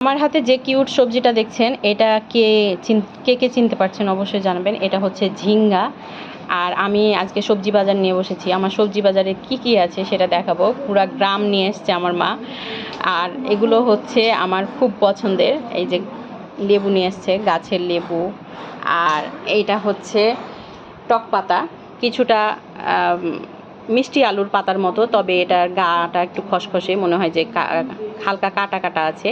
আমার হাতে যে কিউট সবজিটা দেখছেন এটা কে কে চিনতে পারছেন অবশ্যই জানাবেন। এটা হচ্ছে ঝিঙ্গা। আর আমি আজকে সবজি বাজার নিয়ে বসেছি। আমার সবজি বাজারে কি কি আছে সেটা দেখাবো। পুরা গ্রাম নিয়ে এসছে আমার মা। আর এগুলো হচ্ছে আমার খুব পছন্দের। এই যে লেবু নিয়ে এসছে, গাছের লেবু। আর এইটা হচ্ছে টক পাতা, কিছুটা মিষ্টি আলুর পাতার মতো, তবে এটার গাটা একটু খসখসে, মনে হয় যে হালকা কাটা কাটা আছে।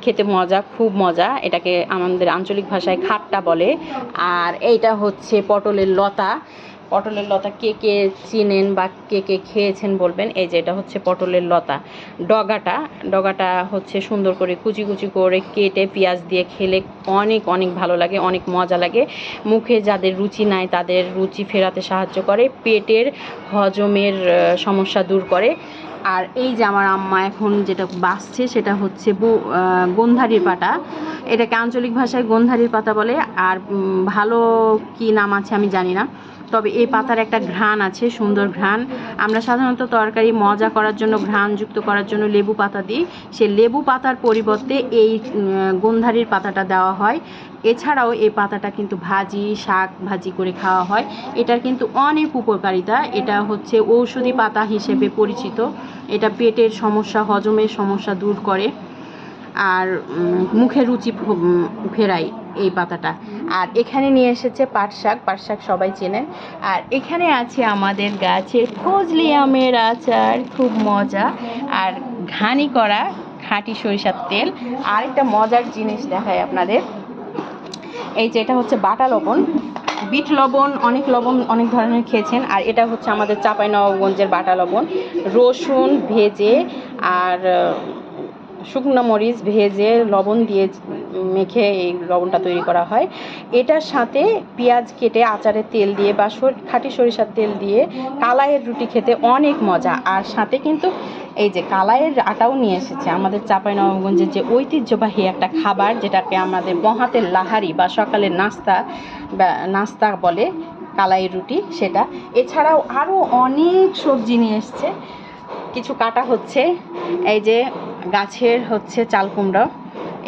খেতে মজা, খুব মজা। এটাকে আমাদের আঞ্চলিক ভাষায় খাট্টা বলে। আর এইটা হচ্ছে পটলের লতা। পটলের লতা কে কে চিনেন বা কে কে খেয়েছেন বলবেন। এই যে এটা হচ্ছে পটলের লতা। ডগাটা হচ্ছে সুন্দর করে কুচি কুচি করে কেটে পেঁয়াজ দিয়ে খেলে অনেক অনেক ভালো লাগে, অনেক মজা লাগে। মুখে যাদের রুচি নাই তাদের রুচি ফেরাতে সাহায্য করে, পেটের হজমের সমস্যা দূর করে। আর এই যে আমার আম্মা এখন যেটা বাছছে সেটা হচ্ছে গন্ধারির পাতা। এটাকে আঞ্চলিক ভাষায় গন্ধারির পাতা বলে। আর ভালো কি নাম আছে আমি জানি না, তবে এই পাতার একটা ঘ্রাণ আছে, সুন্দর ঘ্রাণ। আমরা সাধারণত তরকারি মজা করার জন্য, ঘ্রাণযুক্ত করার জন্য লেবু পাতা দিই। সে লেবু পাতার পরিবর্তে এই গন্ধারির পাতাটা দেওয়া হয়। এছাড়াও এই পাতাটা কিন্তু শাক ভাজি করে খাওয়া হয়। এটার কিন্তু অনেক উপকারিতা। এটা হচ্ছে ঔষধি পাতা হিসেবে পরিচিত। এটা পেটের সমস্যা, হজমের সমস্যা দূর করে। আর মুখে রুচি ফেরায় এই পাতাটা। আর এখানে নিয়ে এসেছে পাট শাক সবাই চেনেন। আর এখানে আছে আমাদের গাছের ফজলি আমের আচার, খুব মজা। আর ঘানি করা খাঁটি সরিষার তেল। আর একটা মজার জিনিস দেখায় আপনাদের। এই যে এটা হচ্ছে বাটা লবণ, বিট লবণ, অনেক ধরনের খেয়েছেন। আর এটা হচ্ছে আমাদের চাঁপাইনবাবগঞ্জের বাটা লবণ। রসুন ভেজে আর শুকনো মরিচ ভেজে লবণ দিয়ে মেখে এই লবণটা তৈরি করা হয়। এটার সাথে পেঁয়াজ কেটে আচারের তেল দিয়ে বা খাঁটি সরিষার তেল দিয়ে কালাইয়ের রুটি খেতে অনেক মজা। আর সাথে কিন্তু এই যে কালাইয়ের আটাও নিয়ে এসেছে। আমাদের চাঁপাইনবাবগঞ্জের যে ঐতিহ্যবাহী একটা খাবার, যেটাকে আমাদের মহাতের লাহারি বা সকালের নাস্তা বলে, কালাইয়ের রুটি, সেটা। এছাড়াও আরও অনেক সবজি নিয়ে এসছে, কিছু কাটা হচ্ছে। এই যে গাছের হচ্ছে চাল কুমড়া,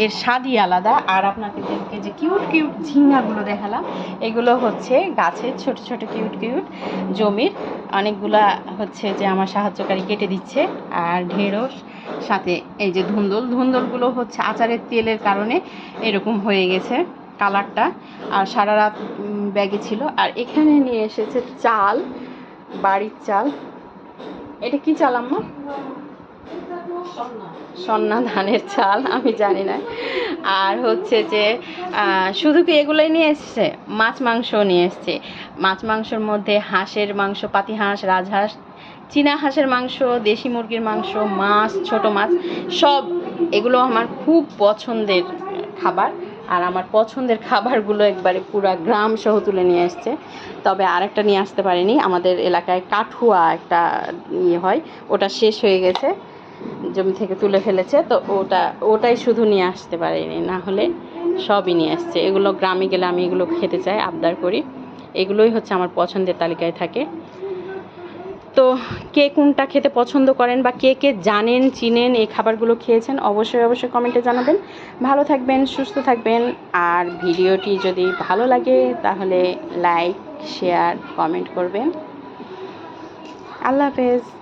এর স্বাদই আলাদা। আর আপনাদেরকে যে কিউট ঝিঙ্গাগুলো দেখালাম, এগুলো হচ্ছে গাছের ছোট ছোট কিউট জমির। অনেকগুলা হচ্ছে যে আমার সাহায্যকারী কেটে দিচ্ছে। আর ঢেঁড়স, সাথে এই যে ধুন্দলগুলো হচ্ছে আচারের তেলের কারণে এরকম হয়ে গেছে কালারটা। আর সারা রাত ব্যাগে ছিল। আর এখানে নিয়ে এসেছে চাল, বাড়ির চাল। এটা কি চাল আম্মা? সন্না ধানের চাল, আমি জানি না। আর হচ্ছে যে শুধু কি এগুলোই নিয়ে এসছে? মাছ মাংস নিয়ে এসছে। মাছ মাংসর মধ্যে হাঁসের মাংস, পাতিহাঁস, রাজহাঁস, চীনা হাঁসের মাংস, দেশি মুরগির মাংস, মাছ, ছোট মাছ, সব। এগুলো আমার খুব পছন্দের খাবার। আর আমার পছন্দের খাবারগুলো একবারে পুরা গ্রাম সহ তুলে নিয়ে এসছে। তবে আরেকটা নিয়ে আসতে পারিনি, আমাদের এলাকায় কাঠুয়া একটা হয়, ওটা শেষ হয়ে গেছে, জমি থেকে তুলে ফেলেছে, তো ওটাই শুধু নিয়ে আসতে পারিনি, না হলে সবই নিয়ে আসছে। এগুলো গ্রামে গেলে আমি এগুলো খেতে চাই, আবদার করি। এগুলোই হচ্ছে আমার পছন্দের তালিকায় থাকে। তো কে কোনটা খেতে পছন্দ করেন বা কে কে জানেন, চিনেন, এই খাবারগুলো খেয়েছেন, অবশ্যই কমেন্টে জানাবেন। ভালো থাকবেন, সুস্থ থাকবেন। আর ভিডিওটি যদি ভালো লাগে তাহলে লাইক, শেয়ার, কমেন্ট করবেন। আল্লাহ হাফেজ।